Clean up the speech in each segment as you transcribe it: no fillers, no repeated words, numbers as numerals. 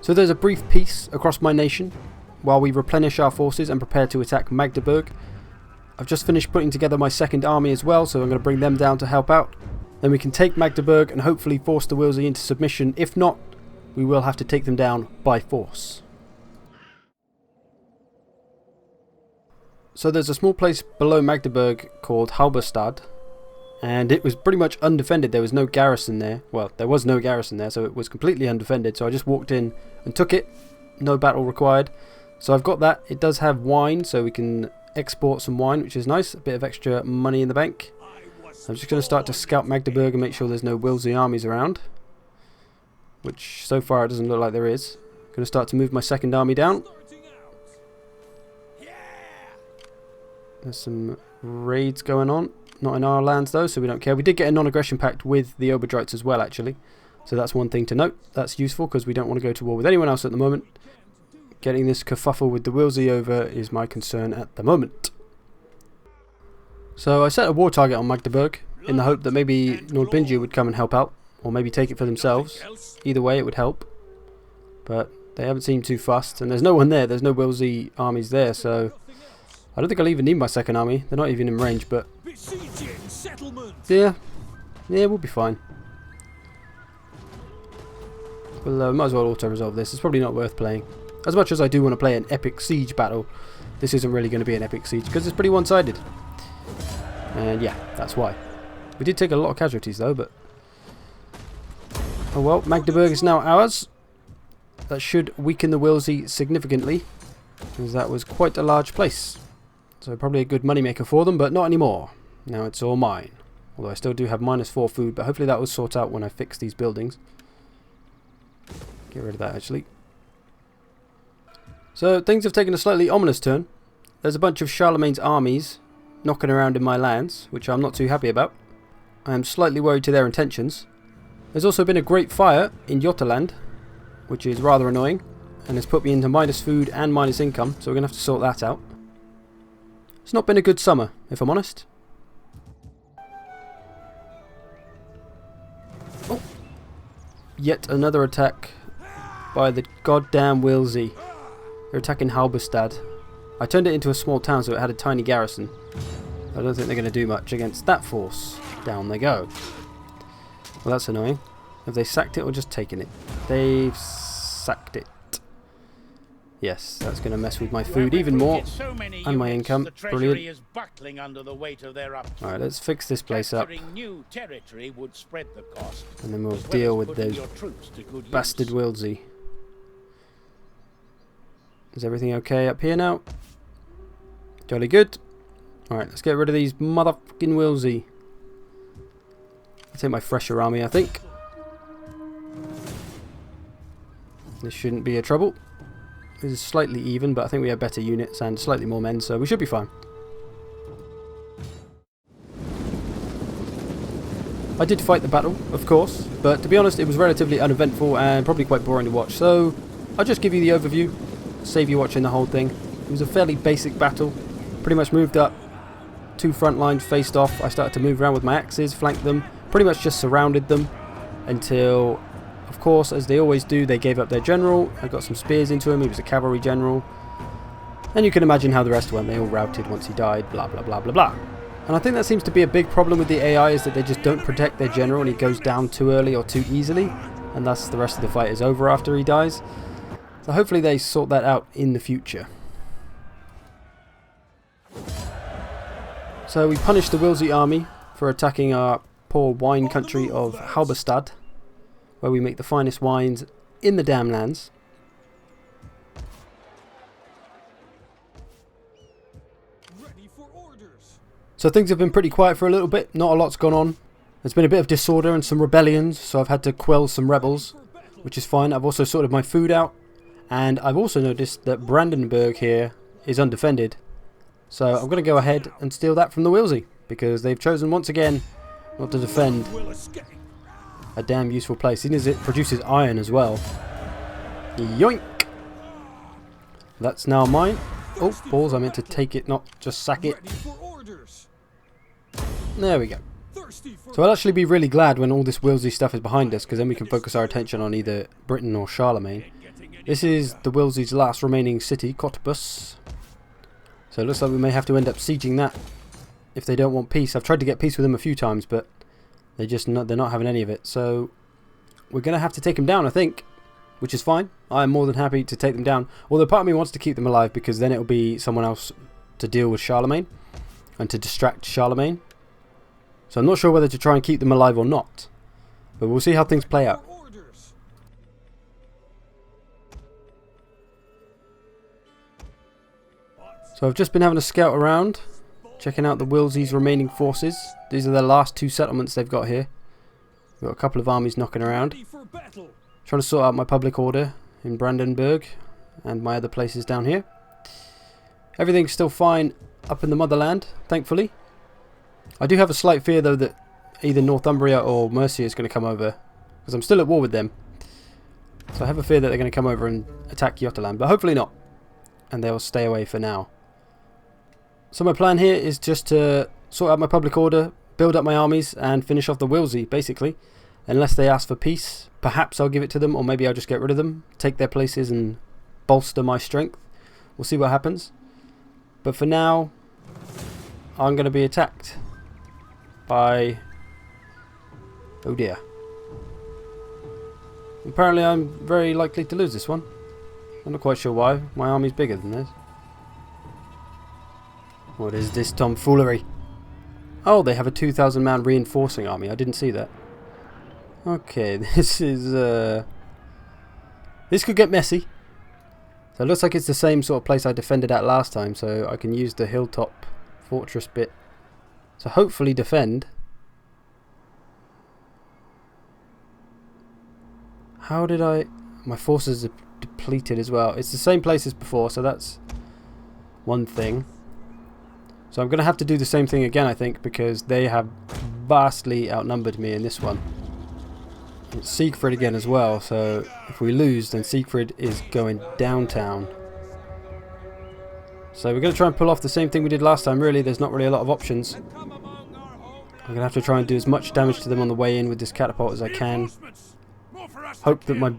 So there's a brief peace across my nation while we replenish our forces and prepare to attack Magdeburg. I've just finished putting together my second army as well, so I'm going to bring them down to help out. Then we can take Magdeburg and hopefully force the Wilzi into submission. If not, we will have to take them down by force. So there's a small place below Magdeburg called Halberstadt, and it was pretty much undefended. There was no garrison there. Well, there was no garrison there, so it was completely undefended. So I just walked in and took it. No battle required. So I've got that. It does have wine, so we can export some wine, which is nice. A bit of extra money in the bank. I'm just going to start to scout Magdeburg and make sure there's no Wilzi armies around, which so far it doesn't look like there is. I'm going to start to move my second army down. There's some raids going on. Not in our lands though, so we don't care. We did get a non-aggression pact with the Oberdreiz as well, actually. So that's one thing to note. That's useful because we don't want to go to war with anyone else at the moment. Getting this kerfuffle with the Wilzi over is my concern at the moment. So I set a war target on Magdeburg in the hope that maybe Nordbingia would come and help out, or maybe take it for themselves. Either way it would help. But they haven't seemed too fussed, and there's no one there. There's no Wilzi armies there, so I don't think I'll even need my second army. They're not even in range, but yeah, we'll be fine. We'll might as well auto-resolve this. It's probably not worth playing. As much as I do want to play an epic siege battle, this isn't really going to be an epic siege because it's pretty one-sided. And yeah, that's why. We did take a lot of casualties though, but oh well. Magdeburg is now ours. That should weaken the Wilzi significantly, because that was quite a large place. So probably a good moneymaker for them, but not anymore. Now it's all mine. Although I still do have -4 food, but hopefully that will sort out when I fix these buildings. Get rid of that actually. So things have taken a slightly ominous turn. There's a bunch of Charlemagne's armies knocking around in my lands, which I'm not too happy about. I am slightly worried to their intentions. There's also been a great fire in Jotaland, which is rather annoying, and has put me into minus food and minus income, so we're going to have to sort that out. It's not been a good summer, if I'm honest. Oh. Yet another attack by the goddamn Wilzi. They're attacking Halberstadt. I turned it into a small town so it had a tiny garrison. I don't think they're going to do much against that force. Down they go. Well, that's annoying. Have they sacked it or just taken it? They've sacked it. Yes, that's going to mess with my food even more. And my income. Brilliant. Alright, let's fix this place up. And then we'll deal with those bastard Wilzi. Is everything okay up here now? Jolly good. Alright, let's get rid of these motherfucking Wilzi. I'll take my fresher army, I think. This shouldn't be a trouble. This is slightly even, but I think we have better units and slightly more men, so we should be fine. I did fight the battle, of course, but to be honest, it was relatively uneventful and probably quite boring to watch, so I'll just give you the overview, save you watching the whole thing. It was a fairly basic battle, pretty much moved up, 2 front lines faced off. I started to move around with my axes, flanked them, pretty much just surrounded them until, of course, as they always do, they gave up their general. I got some spears into him. He was a cavalry general. And you can imagine how the rest went. They all routed once he died, blah, blah, blah, blah, blah. And I think that seems to be a big problem with the AI, is that they just don't protect their general and he goes down too early or too easily. And thus the rest of the fight is over after he dies. So hopefully they sort that out in the future. So we punished the Wilzi army for attacking our poor wine country of Halberstadt, where we make the finest wines in the damn lands. Ready for orders. So things have been pretty quiet for a little bit, not a lot's gone on. There's been a bit of disorder and some rebellions, so I've had to quell some rebels, which is fine. I've also sorted my food out, and I've also noticed that Brandenburg here is undefended. So I'm going to go ahead and steal that from the Wilzi, because they've chosen once again not to defend a damn useful place, seeing as it produces iron as well. Yoink! That's now mine. Oh, balls, I meant to take it, not just sack it. There we go. So I'll actually be really glad when all this Wilzi stuff is behind us, because then we can focus our attention on either Britain or Charlemagne. This is the Wilzi's last remaining city, Cottbus. So it looks like we may have to end up sieging that if they don't want peace. I've tried to get peace with them a few times, but they're not having any of it. So we're going to have to take them down, I think, which is fine. I am more than happy to take them down. Although part of me wants to keep them alive because then it will be someone else to deal with Charlemagne and to distract Charlemagne. So I'm not sure whether to try and keep them alive or not. But we'll see how things play out. So I've just been having a scout around, checking out the Wilzi's remaining forces. These are the last two settlements they've got here. We've got a couple of armies knocking around. Trying to sort out my public order in Brandenburg and my other places down here. Everything's still fine up in the motherland, thankfully. I do have a slight fear though that either Northumbria or Mercia is going to come over, because I'm still at war with them. So I have a fear that they're going to come over and attack Jotland, but hopefully not. And they'll stay away for now. So my plan here is just to sort out my public order, build up my armies and finish off the Wilzi, basically. Unless they ask for peace, perhaps I'll give it to them, or maybe I'll just get rid of them, take their places and bolster my strength. We'll see what happens. But for now, I'm going to be attacked by... oh dear. Apparently I'm very likely to lose this one. I'm not quite sure why. My army's bigger than this. What is this tomfoolery? Oh, they have a 2,000 man reinforcing army. I didn't see that. Okay, this is... this could get messy. So it looks like it's the same sort of place I defended at last time, so I can use the hilltop fortress bit to hopefully defend. How did I... my forces are depleted as well. It's the same place as before, so that's one thing. So I'm going to have to do the same thing again, I think, because they have vastly outnumbered me in this one. It's Siegfried again as well, so if we lose, then Siegfried is going downtown. So we're going to try and pull off the same thing we did last time, really. There's not really a lot of options. I'm going to have to try and do as much damage to them on the way in with this catapult as I can. Hope that my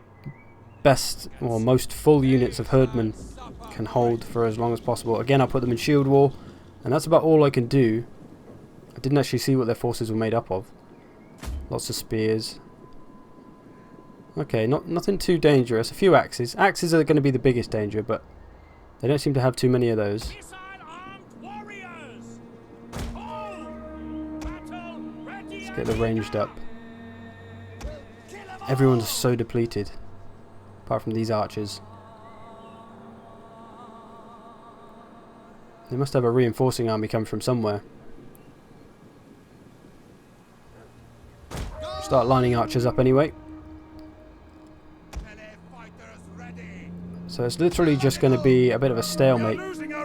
best or most full units of herdmen can hold for as long as possible. Again, I'll put them in shield wall, and that's about all I can do. I didn't actually see what their forces were made up of. Lots of spears. Okay, nothing too dangerous. A few axes. Axes are going to be the biggest danger, but they don't seem to have too many of those. Let's get the ranged up. Everyone's so depleted, apart from these archers. They must have a reinforcing army come from somewhere. Start lining archers up anyway. So it's literally just going to be a bit of a stalemate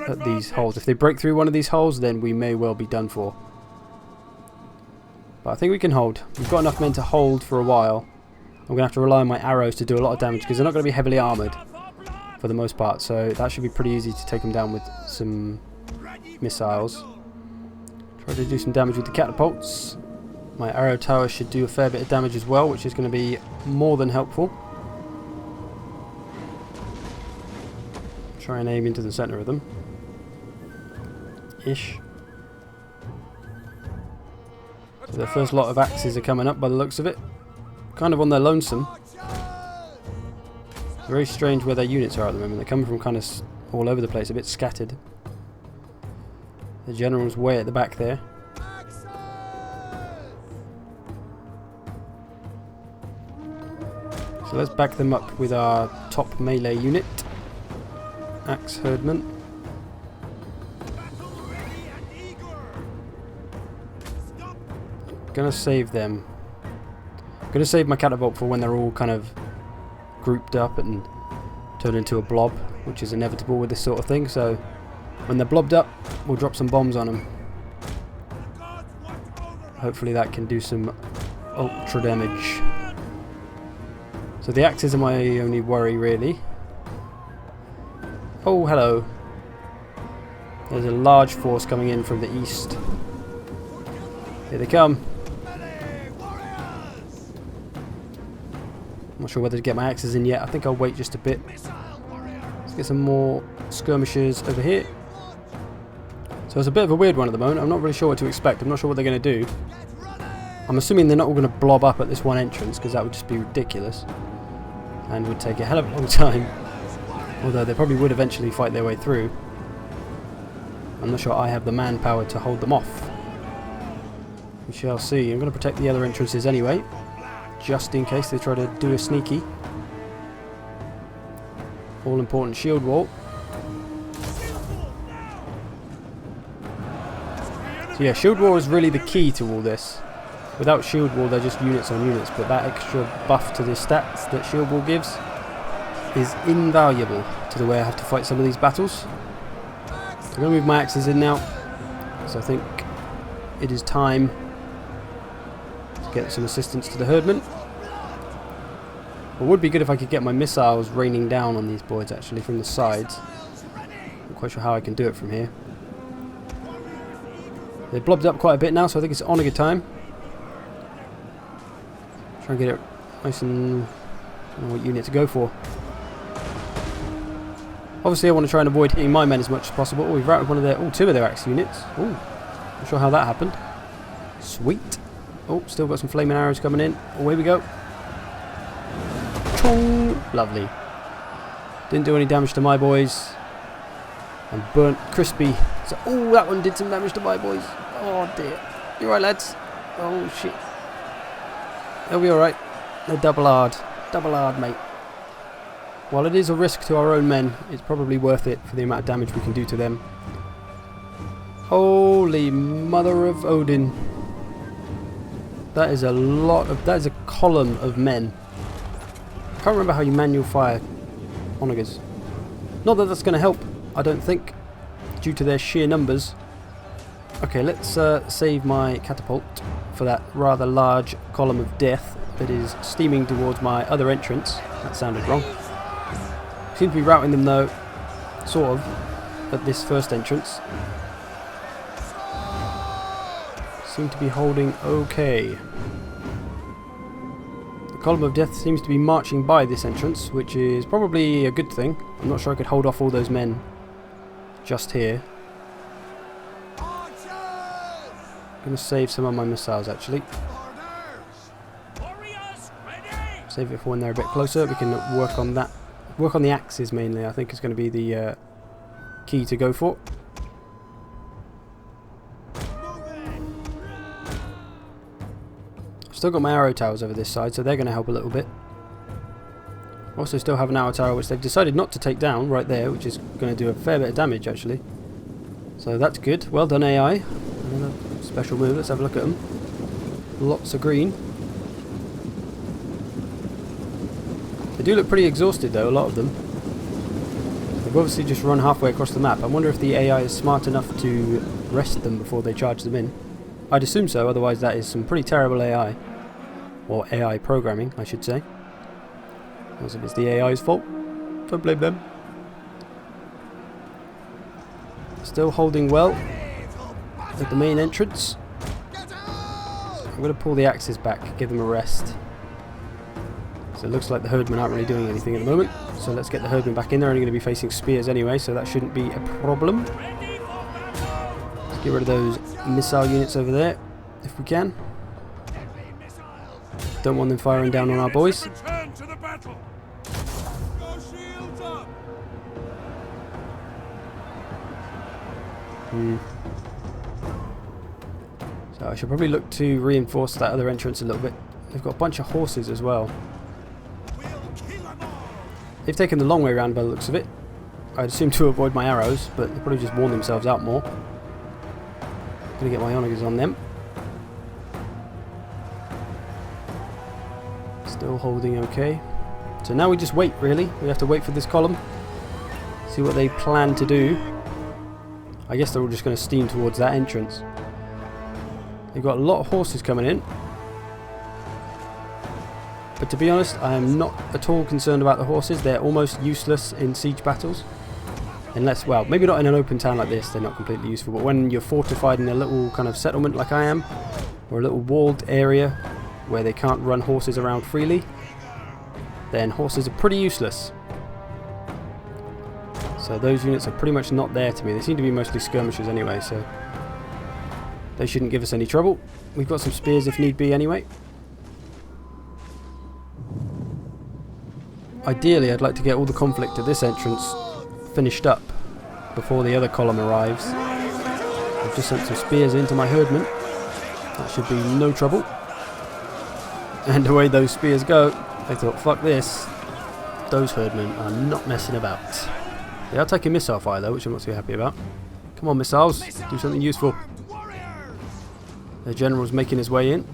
at these holes. If they break through one of these holes, then we may well be done for. But I think we can hold. We've got enough men to hold for a while. I'm going to have to rely on my arrows to do a lot of damage because they're not going to be heavily armoured for the most part. So that should be pretty easy to take them down with some missiles. Try to do some damage with the catapults. My arrow tower should do a fair bit of damage as well, which is going to be more than helpful. Try and aim into the centre of them. Ish. So the first lot of axes are coming up by the looks of it. Kind of on their lonesome. Very strange where their units are at the moment. They're coming from kind of all over the place, a bit scattered. The general's way at the back there. So let's back them up with our top melee unit. Axe herdman. Gonna save them. Gonna save my catapult for when they're all kind of grouped up and turn into a blob, which is inevitable with this sort of thing. So when they're blobbed up, we'll drop some bombs on them. Hopefully that can do some ultra damage. So the axes are my only worry, really. Oh, hello. There's a large force coming in from the east. Here they come. Not sure whether to get my axes in yet. I think I'll wait just a bit. Let's get some more skirmishers over here. So it's a bit of a weird one at the moment. I'm not really sure what to expect. I'm not sure what they're going to do. I'm assuming they're not all going to blob up at this one entrance, because that would just be ridiculous. And would take a hell of a long time. Although they probably would eventually fight their way through. I'm not sure I have the manpower to hold them off. We shall see. I'm going to protect the other entrances anyway, just in case they try to do a sneaky. All important shield wall. So yeah, shield wall is really the key to all this. Without shield wall, they're just units on units, but that extra buff to the stats that shield wall gives is invaluable to the way I have to fight some of these battles. So I'm going to move my axes in now, so I think it is time to get some assistance to the herdmen. It would be good if I could get my missiles raining down on these boys actually from the sides. Not quite sure how I can do it from here. They've blobbed up quite a bit now, so I think it's on a good time. Try and get it nice and... I don't know what unit to go for. Obviously I want to try and avoid hitting my men as much as possible. Oh, we've routed one of their... Oh, two of their axe units. Oh, not sure how that happened. Sweet. Oh, still got some flaming arrows coming in. Away we go. Chong! Lovely. Didn't do any damage to my boys. And burnt crispy. So, oh, that one did some damage to my boys. Oh dear. You alright, lads? Oh shit. They'll be alright. They're double hard. Double hard, mate. While it is a risk to our own men, it's probably worth it for the amount of damage we can do to them. Holy mother of Odin. That is a lot of... That is a column of men. I can't remember how you manual fire onagers. Not that that's going to help, I don't think, due to their sheer numbers. Okay, let's save my catapult for that rather large column of death that is steaming towards my other entrance. That sounded wrong. Seem to be routing them though, sort of, at this first entrance. Seem to be holding okay. The column of death seems to be marching by this entrance, which is probably a good thing. I'm not sure I could hold off all those men just here. I'm going to save some of my missiles actually. Save it for when they're a bit closer. We can work on that. Work on the axes mainly, I think is going to be the key to go for. I've still got my arrow towers over this side, so they're going to help a little bit. Also still have an arrow tower which they've decided not to take down right there, which is going to do a fair bit of damage actually. So that's good. Well done AI. Another special move. Let's have a look at them. Lots of green. They do look pretty exhausted though, a lot of them. They've obviously just run halfway across the map. I wonder if the AI is smart enough to rest them before they charge them in. I'd assume so, otherwise that is some pretty terrible AI. Or AI programming, I should say. As if it's the AI's fault. Don't blame them. Still holding well at the main entrance. I'm going to pull the axes back, give them a rest. So it looks like the herdmen aren't really doing anything at the moment. So let's get the herdmen back in. They're only going to be facing spears anyway, so that shouldn't be a problem. Let's get rid of those missile units over there, if we can. Don't want them firing down on our boys. So I should probably look to reinforce that other entrance a little bit. They've got a bunch of horses as well. They've taken the long way around by the looks of it. I'd assume to avoid my arrows, but they've probably just worn themselves out more. Gonna get my onagers on them. Still holding okay. So now we just wait, really. We have to wait for this column. See what they plan to do. I guess they're all just going to steam towards that entrance. They've got a lot of horses coming in. But to be honest, I am not at all concerned about the horses. They're almost useless in siege battles. Unless, well, maybe not in an open town like this, they're not completely useful. But when you're fortified in a little kind of settlement like I am, or a little walled area where they can't run horses around freely, then horses are pretty useless. So those units are pretty much not there to me. They seem to be mostly skirmishers anyway, so they shouldn't give us any trouble. We've got some spears if need be anyway. Ideally, I'd like to get all the conflict at this entrance finished up before the other column arrives. I've just sent some spears into my herdmen. That should be no trouble. And away those spears go. I thought, fuck this. Those herdmen are not messing about. They are taking missile fire though, which I'm not too happy about. Come on, missiles, do something useful. The general's making his way in.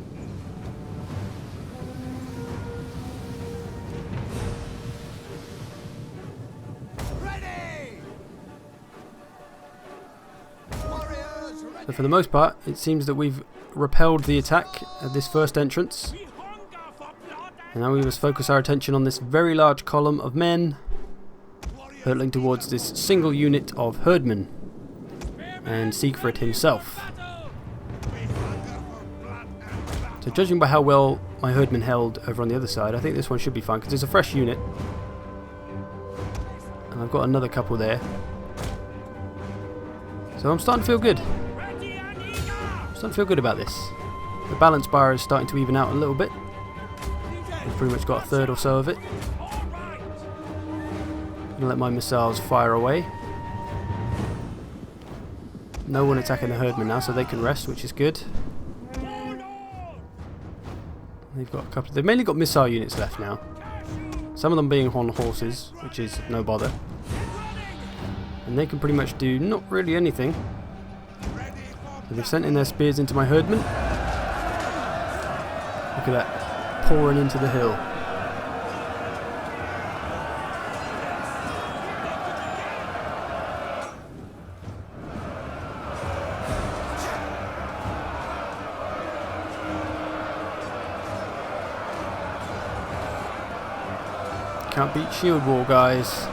So for the most part, it seems that we've repelled the attack at this first entrance. And now we must focus our attention on this very large column of men hurtling towards this single unit of herdmen and Siegfried himself. So judging by how well my herdmen held over on the other side, I think this one should be fine because it's a fresh unit. And I've got another couple there. So I'm starting to feel good. I'm starting to feel good about this. The balance bar is starting to even out a little bit. We've pretty much got a third or so of it. I'm going to let my missiles fire away. No one attacking the herdmen now, so they can rest, which is good. They've got a couple. They've mainly got missile units left now. Some of them being on horses, which is no bother. And they can pretty much do not really anything. So they've sent in their spears into my herdmen. Look at that, pouring into the hill. Can't beat shield wall, guys.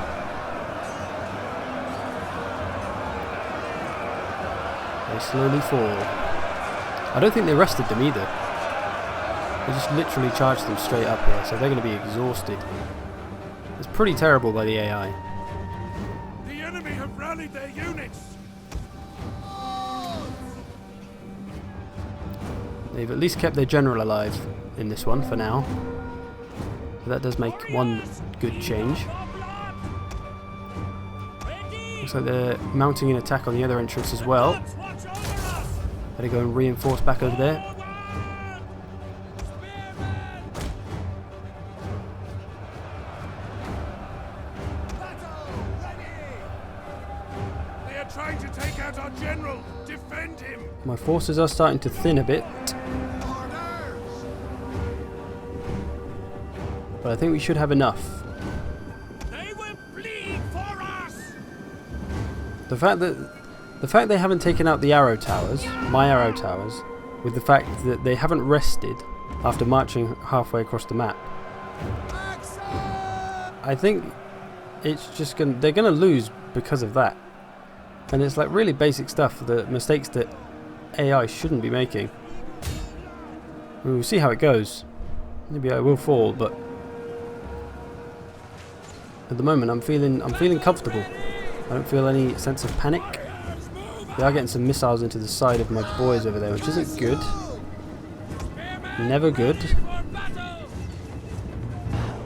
They slowly fall. I don't think they rested them either. They just literally charged them straight up here, so they're going to be exhausted. It's pretty terrible by the AI. The enemy have rallied their units. They've at least kept their general alive in this one for now. So that does make one good change. Looks like they're mounting an attack on the other entrance as well. Better go and reinforce back over there. They are trying to take out our general. Defend him. My forces are starting to thin a bit. But I think we should have enough. They will bleed for us. The fact they haven't taken out the arrow towers, my arrow towers, with the fact that they haven't rested after marching halfway across the map, I think it's just they're gonna lose because of that. And it's like really basic stuff, the mistakes that AI shouldn't be making. We'll see how it goes. Maybe I will fall, but at the moment I'm feeling comfortable. I don't feel any sense of panic. They are getting some missiles into the side of my boys over there, which isn't good. Never good.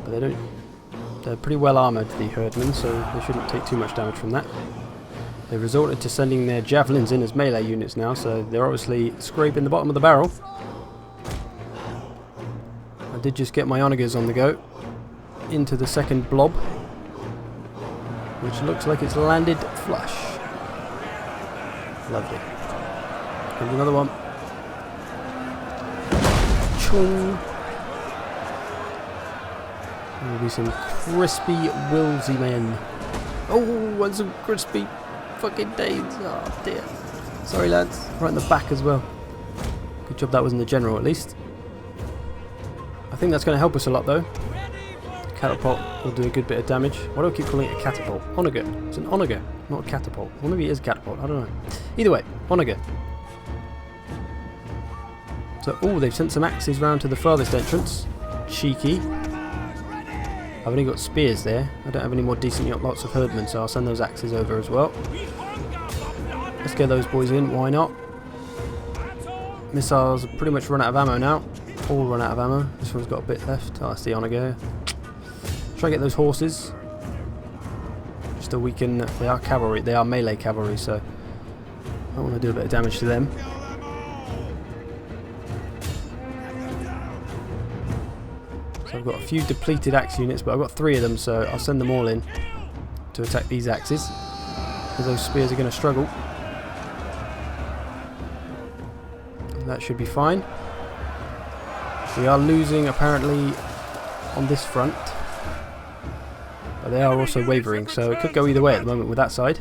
But they're pretty well armoured, the herdmen, so they shouldn't take too much damage from that. They resorted to sending their javelins in as melee units now, so they're obviously scraping the bottom of the barrel. I did just get my onagers on the go into the second blob, which looks like it's landed flush. Lovely. Here's another one. Chung. There'll be some crispy Wilzi men. Oh, and some crispy fucking Danes. Oh dear. Sorry lads. Right in the back as well. Good job that wasn't the general at least. I think that's going to help us a lot though. Catapult will do a good bit of damage. Why do I keep calling it a catapult? Onager. It's an onager, not a catapult. Or maybe it is a catapult, I don't know. Either way, onager. So, oh, they've sent some axes round to the farthest entrance. Cheeky. I've only got spears there. I don't have any more decent lots of herdmen, so I'll send those axes over as well. Let's get those boys in, why not? Missiles have pretty much run out of ammo now. All run out of ammo. This one's got a bit left. Oh, that's the Onager. Try to get those horses. Just to weaken. They are cavalry. They are melee cavalry, so I want to do a bit of damage to them. So I've got a few depleted axe units, but I've got 3 of them, so I'll send them all in to attack these axes, because those spears are going to struggle. That should be fine. We are losing apparently on this front, but they are also wavering, so it could go either way at the moment with that side.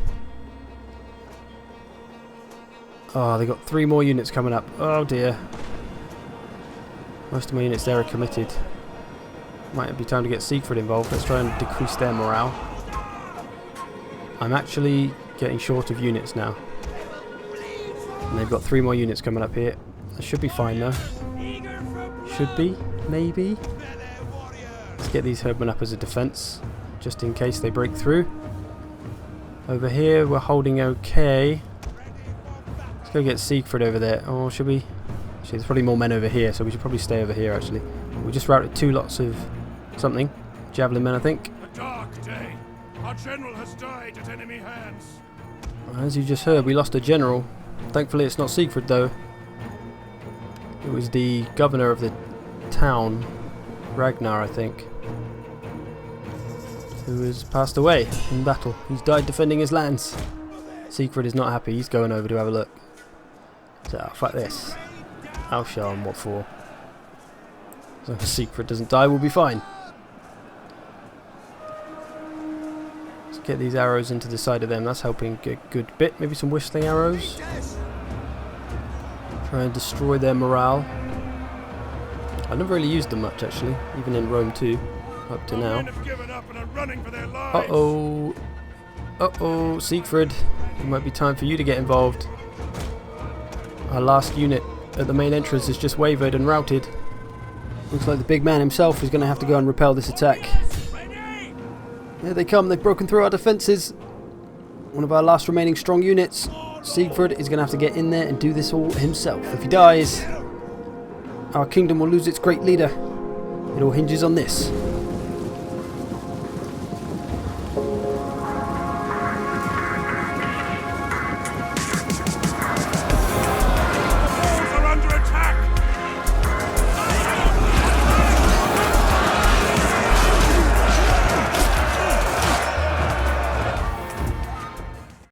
Oh, they got 3 more units coming up. Oh dear. Most of my units there are committed. Might be time to get Siegfried involved. Let's try and decrease their morale. I'm actually getting short of units now. And they've got 3 more units coming up here. That should be fine though. Should be, maybe. Let's get these herdmen up as a defense, just in case they break through. Over here we're holding okay. Let's go get Siegfried over there. Or should we? Actually, there's probably more men over here, so we should probably stay over here actually. We just routed 2 lots of something. Javelin men, I think. A dark day. Our general has died at enemy hands. As you just heard, we lost a general. Thankfully it's not Siegfried though. It was the governor of the town, Ragnar I think, who has passed away in battle. He's died defending his lands. Siegfried is not happy. He's going over to have a look. So, fuck this. I'll show him what for. As long as Siegfried doesn't die, we'll be fine. Let's get these arrows into the side of them. That's helping a good bit. Maybe some whistling arrows. Try and destroy their morale. I've never really used them much actually, even in Rome 2, up to now. Uh-oh. Uh-oh, Siegfried. It might be time for you to get involved. Our last unit at the main entrance has just wavered and routed. Looks like the big man himself is going to have to go and repel this attack. Here they come, they've broken through our defences. One of our last remaining strong units. Siegfried is going to have to get in there and do this all himself. If he dies, our kingdom will lose its great leader. It all hinges on this.